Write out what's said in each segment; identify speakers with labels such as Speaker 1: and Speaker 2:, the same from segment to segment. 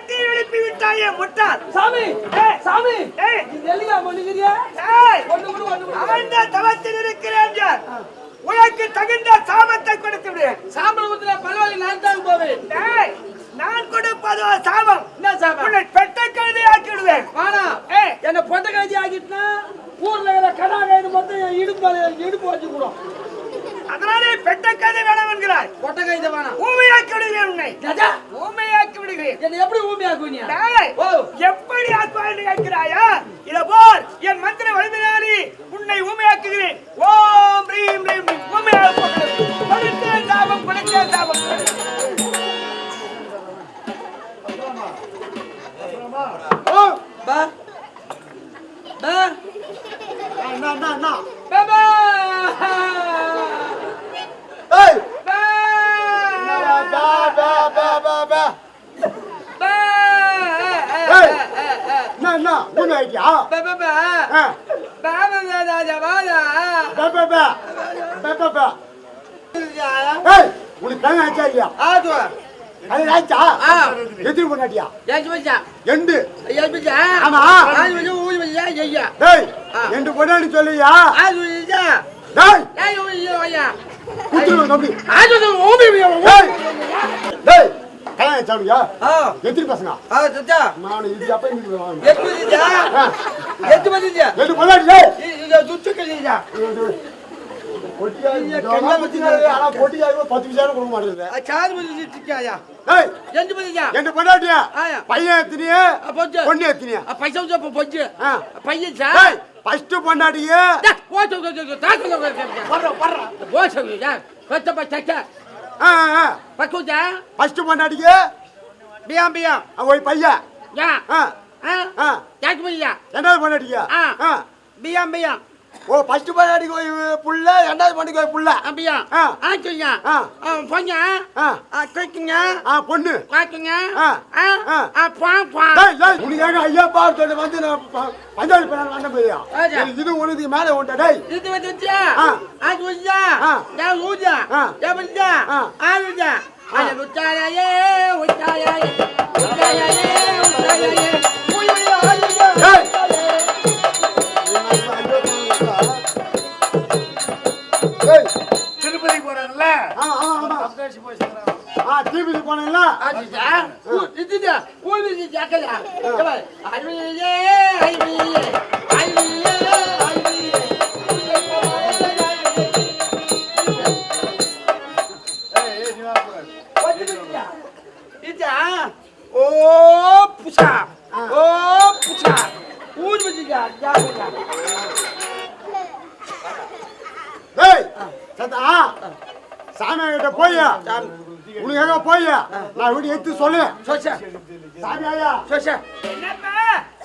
Speaker 1: தட்டி எழுப்பி விட்டாயே முட்டாள்.
Speaker 2: சாமி சாமி நீ எல்லியா பண்ணுகிறியா?
Speaker 1: ஆழ்ந்த தவத்தில் இருக்கிறேன். உனக்கு தகுந்த சாபத்தை கொடுத்து விடு.
Speaker 2: சாம்பல் ஊத்துல பரவாயில்லை, நான் தான் போவேன்.
Speaker 1: நான் கொடுப்பதோ சாபம்.
Speaker 2: என்ன சாபம்?
Speaker 1: உன்னை பெட்ட கழுதை ஆக்கி விடுவேன்.
Speaker 2: வாடா என்ன பொட்ட கழுதி ஆக்கிட்டுனா ஊர்ல இருக்கிற கடா கைது மொத்தம் இடுப்பு வச்சு கூட.
Speaker 1: அதனாலே பெட்ட கழுதை வேணாம் என்கிறாய்.
Speaker 2: பொட்ட கைது வேணாம்.
Speaker 1: ஊமையாக்கி விடுகிறேன் உன்னை. ஊமையாக்கி விடுகிறேன்.
Speaker 2: என்ன எப்படி ஊமையாக்குவீங்க?
Speaker 1: எப்படி ஆக்குவாய் கேட்கிறாயா? இத போர் என் மந்திர வலிமையாரி உன்னை ஊமையாக்குகிறேன். ஓம் ரீம் ரீம் ஊமையாக்கு. கொடுத்தேன் சாபம், கொடுத்தேன் சாபம்.
Speaker 2: ஓ பா பா
Speaker 3: na
Speaker 2: பாபா
Speaker 3: hey
Speaker 2: பா
Speaker 3: ba
Speaker 2: பா
Speaker 3: hey na உன்னை ஐடியா
Speaker 2: பா பா பா பாபா
Speaker 3: ba hey உனக்கு கண்ணு ஆச்சா இல்லையா?
Speaker 2: ஆது
Speaker 3: அது ஆச்சா? எதிரி பண்ணாட்டியா?
Speaker 2: யாச்சு வச்சா
Speaker 3: எண்டு
Speaker 2: யாச்சு
Speaker 3: ஆமா
Speaker 2: ஆது வந்து ஊதி வச்சா ஐயா
Speaker 3: டேய் எண்டு பண்ணாடி சொல்லியா?
Speaker 2: ஆது வச்சா
Speaker 3: டேய்
Speaker 2: யாய் ஊதி ஐயா
Speaker 3: குத்துரு தம்பி
Speaker 2: ஆது வந்து ஊதி
Speaker 3: டேய் டேய் கண்ணு ஆச்சாடியா? எதிரி பசங்க
Speaker 2: சச்சா
Speaker 3: நான் இது அப்ப இங்க வாங்க
Speaker 2: எட்டு வச்சா எட்டு வச்சா
Speaker 3: எண்டு பண்ணாடி டேய்
Speaker 2: இது துச்சு கழியா
Speaker 3: கண்ணா வச்சினா ஆனா போட்டியா 10 விஷயம் கொடுக்க மாட்டேங்குது.
Speaker 2: சார் வந்து திக்காயா
Speaker 3: டேய்
Speaker 2: எண்டு வச்சா
Speaker 3: எண்டு பண்ணாடியா?
Speaker 2: ஆயா
Speaker 3: பையன் எத்தினியா?
Speaker 2: பொஞ்சு
Speaker 3: பொண்ணு எத்தினியா?
Speaker 2: பைசா வந்து பொஞ்சு பையன் சா
Speaker 3: டேய் ஃபர்ஸ்ட் பண்ணாடியே
Speaker 2: ஓட்டு தாக்கல வர்ற போசா கொத்த பச்சா பக்குதா
Speaker 3: ஃபர்ஸ்ட் பண்ணாடியே
Speaker 2: பியாம் பியாம்
Speaker 3: ஓய் பையன்
Speaker 2: யா யாக்கு பையா
Speaker 3: என்னது பண்ணாடியா?
Speaker 2: பியாம் பியாம்
Speaker 3: ஓ ஃபர்ஸ்ட் பண்ணாடிக்கு போய் புள்ள ரெண்டாவது பண்ணிக்கு போய் புள்ள
Speaker 2: பியாம் ஆச்சுங்க பொங்க கேக்குங்க
Speaker 3: பொண்ணு
Speaker 2: காக்குங்க
Speaker 3: டேய் டேய் உனக்கு ஐயா பார் சொல்லி வந்து நான் பஞ்சாயத்து பண்ண வந்த பையா இது உனக்கு மேல ஓட்ட டேய்
Speaker 2: இது வச்சா ஆச்சு வச்சா யா ஊஜா யா வச்சா ஆளுஜா அட உச்சாயே உச்சாயே உச்சாயே உச்சாயே ஊய் ஆளுஜா
Speaker 3: டேய்
Speaker 1: திருப்பதி போறாங்கல்ல?
Speaker 3: டிவிக்கு போனீங்களா?
Speaker 2: ஆச்சுடா இதுடா ஊய் ஜாக்கல ஐயே ஐயே ஐயே ஓ புஷா ஊர் வச்சியா ஜாக்கல
Speaker 3: டேய் சத்தா சாமி கிட்ட போய் உனக்கு போய் நான் வீடு எடுத்து சொல்லு.
Speaker 2: சோச்சா
Speaker 3: சாமி ஐயா
Speaker 2: சோச்சா
Speaker 1: என்னப்பா?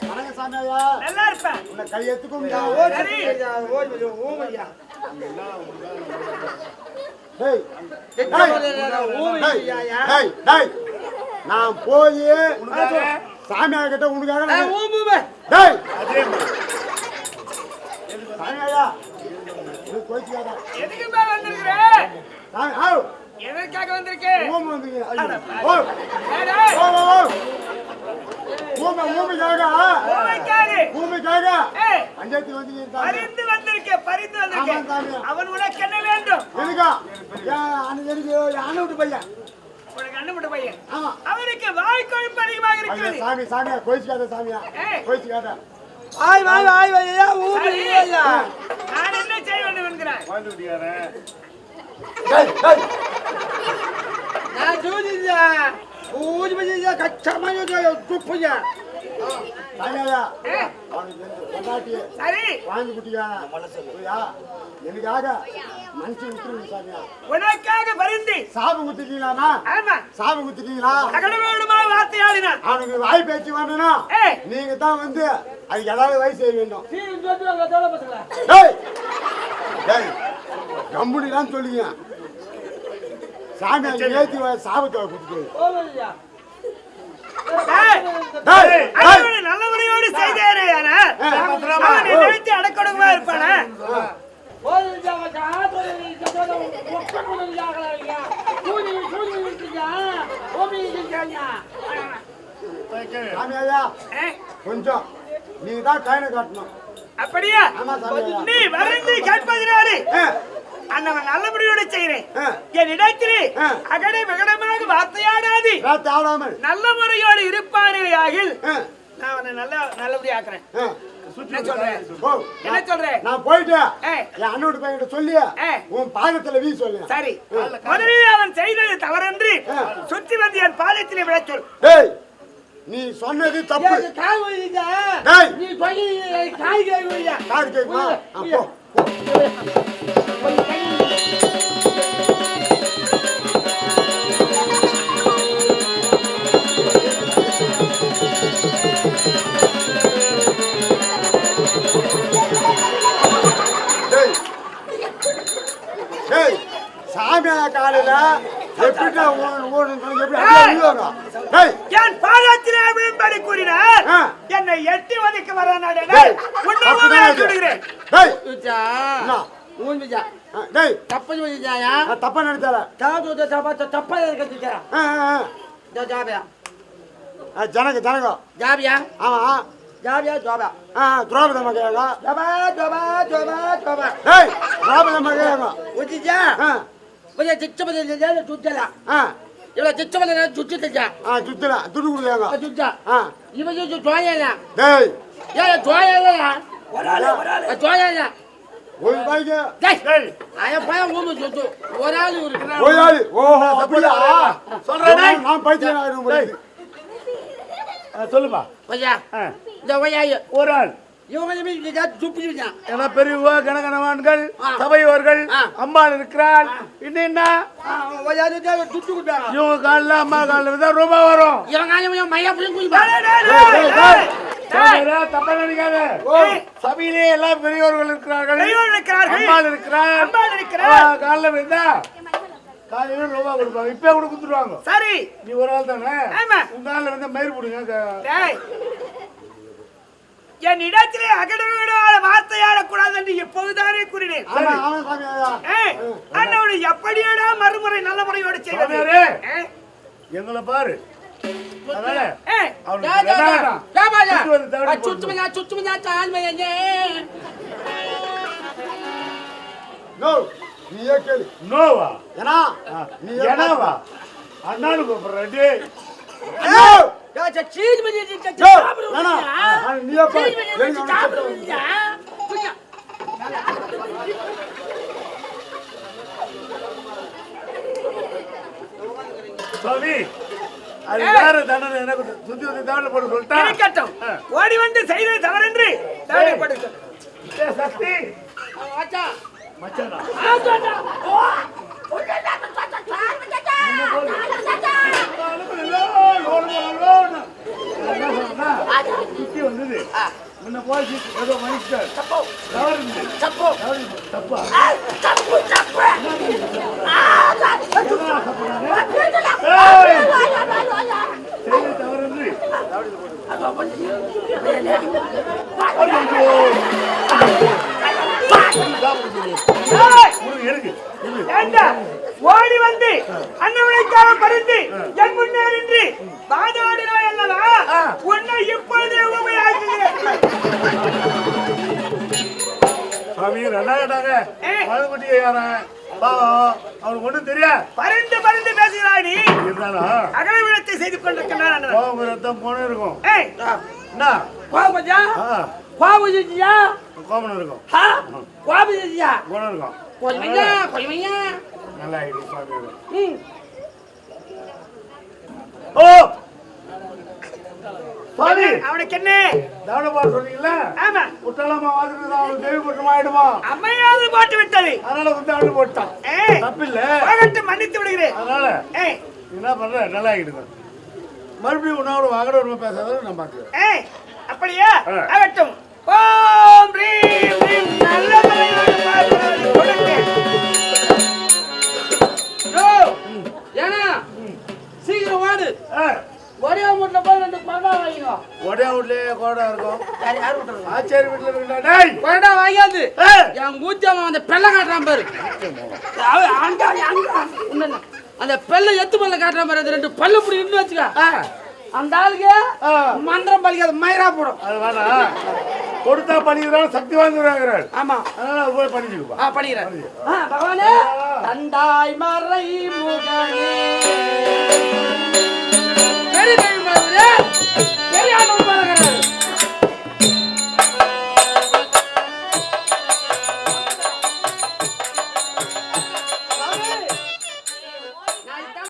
Speaker 3: வணக்கம் சாமி ஐயா.
Speaker 1: நல்லா இருப்பேன்.
Speaker 3: உன்னை கை எடுத்துக்கும்
Speaker 2: ஓமையா
Speaker 3: டேய்
Speaker 2: ஓமையா
Speaker 3: டேய் டேய் நான் போய் சாமி ஐயா கிட்ட உனக்காக
Speaker 2: ஓமுமே
Speaker 3: டேய் சாமி ஐயா நீ கோச்சிக்காத.
Speaker 1: எதுக்குப்பா வந்திருக்கிற?
Speaker 3: நான் ஆவ்
Speaker 1: எதற்காக வந்திருக்கேன்?
Speaker 3: ஓம் வந்தீங்க ஓ
Speaker 1: டேய்
Speaker 3: ஓ ஓ ஓமைக்காக ஓமைக்காக பஞ்சாயத்து வந்தீங்க.
Speaker 1: பரிந்து வந்திருக்கேன், பரிந்து வந்திருக்கேன். அவன் உனக்கு என்ன வேண்டும்?
Speaker 3: எனக்கா எனக்கு யானை விட்டு பையன்
Speaker 1: உனக்கு அண்ணன் மட்டும் பையன்.
Speaker 3: ஆமா
Speaker 1: அவனுக்கு வாய் கொழுப்பு அதிகமாக இருக்கிறது.
Speaker 3: சாமி சாமியா கோச்சிக்காத சாமியா கோச்சிக்காத.
Speaker 2: ஆய் வாய் வாய் வாய்யா ஓமையா
Speaker 1: நான் என்ன செய்ய வேண்டும் என்கிறாய்?
Speaker 2: நான் ஜூதியா ஊர் வச்சியா கச்சமாயோ துப்புயா
Speaker 3: சாமியா அவனுக்கு
Speaker 1: சரி
Speaker 3: வாங்கி குட்டியா எனக்காக மனுஷன் விட்டுருங்க சாமியா.
Speaker 1: உனக்காக பரிந்து
Speaker 3: சாபம் குத்திட்டீங்களாமா?
Speaker 1: ஆமா
Speaker 3: சாபம் குத்திட்டீங்களா?
Speaker 1: அகடவேடுமா வார்த்தையாடினா
Speaker 3: அவனுக்கு வாய் பேச்சு வேணும்னா நீங்க தான் வந்து அதுக்கு ஏதாவது வயசு செய்ய வேண்டும். டேய் டேய் கம்பெனிலாம் சொல்லுங்க சாமி ஏற்றி சாபத்தை கொடுத்துட்டு
Speaker 1: நல்ல முறையோடு செய்தேனே நினைத்து அடக்கொடுமா இருப்பானே.
Speaker 3: சாமி ஐயா
Speaker 1: ஏ,
Speaker 3: கொஞ்சம் நீ தான் கைனை காட்டணும்.
Speaker 1: அப்படியா?
Speaker 3: ஆமா சாமி ஐயா.
Speaker 1: நீ வருந்து கேட்பதினாலே
Speaker 3: ஆ,
Speaker 1: அண்ணவன் நல்லபடியோட செய்கிறேன்.
Speaker 3: ஆ.
Speaker 1: என் இடத்திலே
Speaker 3: ஆ.
Speaker 1: அகடை விகடமாக வார்த்தையாடாது
Speaker 3: ராத்து ஆடாமல்.
Speaker 1: நல்ல முறையோடு இருப்பானே ஆகில்
Speaker 3: ஆ,
Speaker 1: நான் அவனை நல்லபடியா ஆக்குறேன்.
Speaker 3: ஆ.
Speaker 1: என்ன சொல்றேன்?
Speaker 3: ஓ,
Speaker 1: என்ன சொல்றேன்?
Speaker 3: நான் போயிட்டேன்.
Speaker 1: ஏ,
Speaker 3: என் அண்ணோட பையன்கிட்ட சொல்லி
Speaker 1: ஏ.
Speaker 3: உன் பாதத்துல வீ சொல்லு.
Speaker 1: சரி, முதலில் அவன் செய்தது தவறன்று
Speaker 3: ஆ.
Speaker 1: சுற்றி வந்து என் பாதத்திலே விழச் சொல்.
Speaker 3: டேய் நீ சொன்னது தப்பு.
Speaker 2: ஏய், காய் வைங்க.
Speaker 3: டேய்
Speaker 2: நீ சொல்லி காய் வைங்க.
Speaker 3: காது கேக்குமா? ஆ, போ. டேய் டேய் சாமியா காலையில எப்படிடா எப்படி அப்படியே வரும்? டேய்
Speaker 1: என் பாதத்திலே விழும்படி கூறினார்.
Speaker 3: ஆ.
Speaker 1: என்னை எட்டி ஒதுக்க வரானாடே.
Speaker 3: டேய்,
Speaker 1: உன்னை
Speaker 3: அப்படிதான் இது.
Speaker 1: சொல்லுகிறேன்.
Speaker 3: டேய்
Speaker 2: விஜா.
Speaker 3: என்ன?
Speaker 2: ஊன் விஜா.
Speaker 3: ஆ, டேய்
Speaker 2: தப்பு விஜாயா.
Speaker 3: நான் தப்பா நினைச்சால.
Speaker 2: தாது தப்பா இருக்கீங்க. ஜாபியா.
Speaker 3: ஜனக
Speaker 2: ஜாபியா.
Speaker 3: ஆமா
Speaker 2: ஜாபியா ஜாபா.
Speaker 3: துரோபத மகையாங்க.
Speaker 2: ஜாபா ஜாபா ஜாபா ஜாபா.
Speaker 3: டேய் துரோபத மகையாங்க.
Speaker 2: விஜா. விஜா சிச்சபதி சுத்தல. இவள சிச்சபதி சுத்திட்டா.
Speaker 3: சுத்தல துடு குடுங்க.
Speaker 2: சுத்தா. இவன் ஜோயல.
Speaker 3: டேய்
Speaker 2: ஏய் ஜோயல.
Speaker 1: வரால.
Speaker 2: ஜோயல.
Speaker 3: ஒரு பைக்கு.
Speaker 2: டேய். ஆயா பையன் ஊமு சுத்து. ஒரு ஆளு இருக்குறான்.
Speaker 3: ஒரு ஆளு. ஓஹோ அப்படியா?
Speaker 1: சொல்றேன் டேய்.
Speaker 3: நான் பைத்தியம் ஆயிடும் போல.
Speaker 4: சொல்லுப்பா.
Speaker 2: விஜா. இந்த வயாய்
Speaker 4: ஒரு ஆள்
Speaker 2: இவங்க வந்து சுப்பிடுங்க.
Speaker 4: ஏன்னா பெரியவா கணகணவான்கள் சபையோர்கள் அம்மாள் இருக்கிறாள். என்ன இவங்க காலில் அம்மா காலில் இருந்தா ரொம்ப வரும். தப்பா நினைக்காத. சபையிலே எல்லாம் பெரியவர்கள் இருக்கிறார்கள்.
Speaker 1: பெரியவர்கள் இருக்கிறார்கள்.
Speaker 4: அம்மாள் இருக்கிறார்.
Speaker 1: அம்மாள் இருக்கிறார்.
Speaker 4: காலில் இருந்தா காலையில ரூபா கொடுப்பாங்க. இப்ப கூட கொடுத்துருவாங்க.
Speaker 1: சரி,
Speaker 4: நீ ஒரு ஆள் தானே.
Speaker 1: ஆமா.
Speaker 4: உங்க காலில் வந்து மயிர் போடுங்க.
Speaker 1: டேய், என் இடத்திலே அகடவிடாத வார்த்தையாடக்கூடாது என்று எப்போதுதானே கூறினேன்.
Speaker 3: ஆமா ஆமா சாமி ஐயா.
Speaker 1: அண்ணோடு எப்படியடா மறுமுறை நல்ல முறையோடு செய்வது?
Speaker 4: சாமியாரே. எங்களை பாரு. அதனால அவனுக்கு
Speaker 3: நோ நீயே கேளு.
Speaker 4: நோவா
Speaker 3: ஏனா நீ
Speaker 4: என்னவா அண்ணானு கூப்பிடுறே.
Speaker 3: நோ
Speaker 2: சீட் பண்ணி
Speaker 3: ஏனா நீயே பாரு.
Speaker 4: சாமி அது வேற தண்டனை எனக்கு சுத்தி சுத்தி தவறு போட்டு சொல்லிட்டா.
Speaker 1: இருக்கட்டும். ஓடி வந்து செய்தது தவறென்று தவறைப்படுத்த
Speaker 4: சக்தி
Speaker 2: ஆச்சா
Speaker 4: மச்சானா சுத்தி வந்தது முன்ன போய் ஏதோ மனுஷன் தவறு தப்பா செய்தி தவறு இருக்கு.
Speaker 1: ஏண்டா, ஓடி வந்து அன்னவனைக்காக பறித்து என் முன்னே நின்று வாதாடினாய் அல்லவா? உன்னை இப்பொழுதே ஊமையாக்குகிறேன்.
Speaker 4: சாமி ரெண்டாயிட்டாங்க பழகுட்டியை யாரன் பாவம் அவனுக்கு ஒன்றும் தெரியாது.
Speaker 1: பறிந்து பறிந்து பேசுகிறாய் நீ.
Speaker 4: இருந்தாலும்
Speaker 1: அகல விழத்தை செய்து கொண்டிருக்கின்றான் அண்ணன்.
Speaker 4: கோபம் ரத்தம் போன இருக்கும்.
Speaker 1: ஏய்,
Speaker 4: என்ன
Speaker 2: கோபஜா கோபஜியா
Speaker 4: கோபம் இருக்கும்.
Speaker 2: கோபஜியா
Speaker 4: குணம் இருக்கும்.
Speaker 2: கொஞ்சமையா
Speaker 4: நல்லா ஆயிடுச்சு சாமி.
Speaker 2: ம்
Speaker 4: ஓ சாமி
Speaker 1: அவனுக்கு என்ன?
Speaker 4: தவணப்பா சொன்னீங்கல்ல.
Speaker 1: ஆமா,
Speaker 4: குட்டலாமா வாக்குறது அவனுக்கு தெய்வ குற்றம் ஆயிடுமா.
Speaker 1: அம்மையாவது போட்டு விட்டது.
Speaker 4: அதனால வந்து அவனு போட்டான்.
Speaker 1: ஏய்,
Speaker 4: தப்பில்ல.
Speaker 1: போகட்டும், மன்னித்து விடுகிறேன்.
Speaker 4: அதனால
Speaker 1: ஏய்,
Speaker 4: என்ன பண்ற நல்லா ஆகிடுது. மறுபடியும் உன்னோட வாங்கட ஒரு பேசாத நான் பாக்குறேன்.
Speaker 1: ஏய், அப்படியா? ஆகட்டும். ஓம் ரீம் ரீம் நல்ல முறையோடு பார்த்து கொடுங்க.
Speaker 2: ஏனா சீக்கிரம் வாடு.
Speaker 4: ஏய்
Speaker 2: ஒரே வீட்டுல போய் 2 பழம் வாங்கிக்கோ.
Speaker 4: ஒரே வீட்லயே கோடா இருக்கும்.
Speaker 2: யார் வீட்டுல?
Speaker 4: ஆச்சேரி வீட்டுல இருக்கா. டேய்
Speaker 2: பழம் வாங்கியாந்து என் ஊத்தியாம அந்த பெல்ல காட்டுறான் பாரு. அங்க அந்த பெல்ல எத்து பல்ல காட்டுறான் பாரு. அந்த 2 பல்லு இப்படி நின்னு வச்சுக்க. அந்த ஆளுக்கு மந்திரம் பலிக்காது மயிரா போடும்.
Speaker 4: அது வேணாம். கொடுத்தா பண்ணிக்கிறான், சக்தி வாங்குறாங்கிறாள்.
Speaker 2: ஆமா,
Speaker 4: அதனால அது போய் பண்ணிச்சுப்பா.
Speaker 2: பண்ணிக்கிறேன். பகவானே தண்டாய் மறை முகனே பெரிய